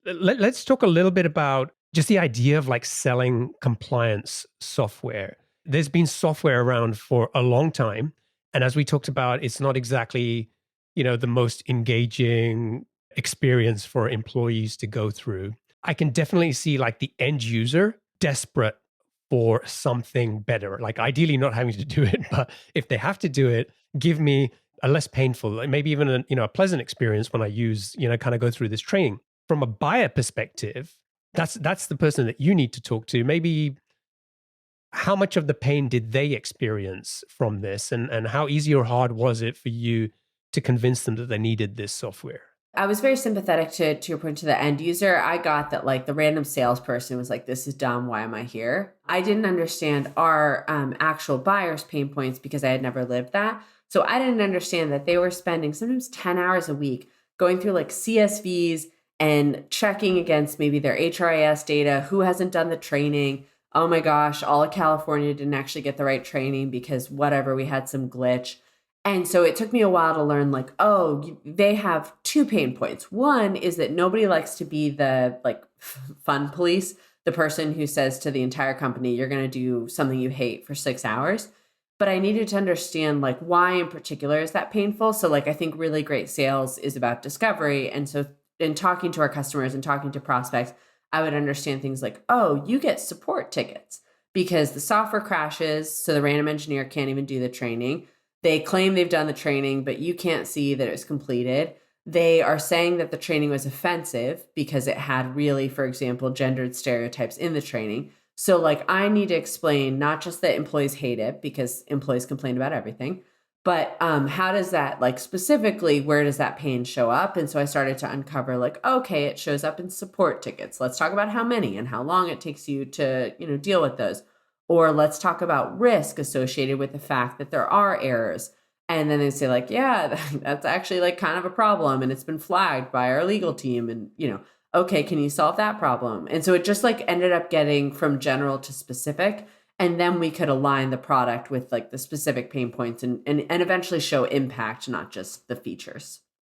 Let's talk a little bit about just the idea of like selling compliance software. There's been software around for a long time. And as we talked about, it's not exactly, the most engaging experience for employees to go through. I can definitely see like the end user desperate for something better. Like ideally not having to do it, but if they have to do it, give me a less painful, like maybe even a pleasant experience when I use, kind of go through this training. From a buyer perspective, that's the person that you need to talk to. Maybe how much of the pain did they experience from this, and how easy or hard was it for you to convince them that they needed this software? I was very sympathetic to your point to the end user. I got that like the random salesperson was like, "This is dumb. Why am I here?" I didn't understand our actual buyers' pain points because I had never lived that. So I didn't understand that they were spending sometimes 10 hours a week going through like CSVs and checking against maybe their HRIS data. Who hasn't done the training? Oh my gosh, all of California didn't actually get the right training because whatever, we had some glitch. And so it took me a while to learn like, oh, they have two pain points. One is that nobody likes to be the like fun police, the person who says to the entire company, you're going to do something you hate for 6 hours. But I needed to understand like why in particular is that painful. So like I think really great sales is about discovery. And so in talking to our customers and talking to prospects, I would understand things like, oh, you get support tickets because the software crashes. So the random engineer can't even do the training. They claim they've done the training, but you can't see that it was completed. They are saying that the training was offensive because it had really, for example, gendered stereotypes in the training. So, like, I need to explain not just that employees hate it because employees complain about everything, but how does that, like, specifically, where does that pain show up? And so I started to uncover, like, okay, it shows up in support tickets. Let's talk about how many and how long it takes you to, deal with those. Or let's talk about risk associated with the fact that there are errors. And then they say like, yeah, that's actually like kind of a problem and it's been flagged by our legal team. And, okay, can you solve that problem? And so it just like ended up getting from general to specific. And then we could align the product with like the specific pain points and eventually show impact, not just the features.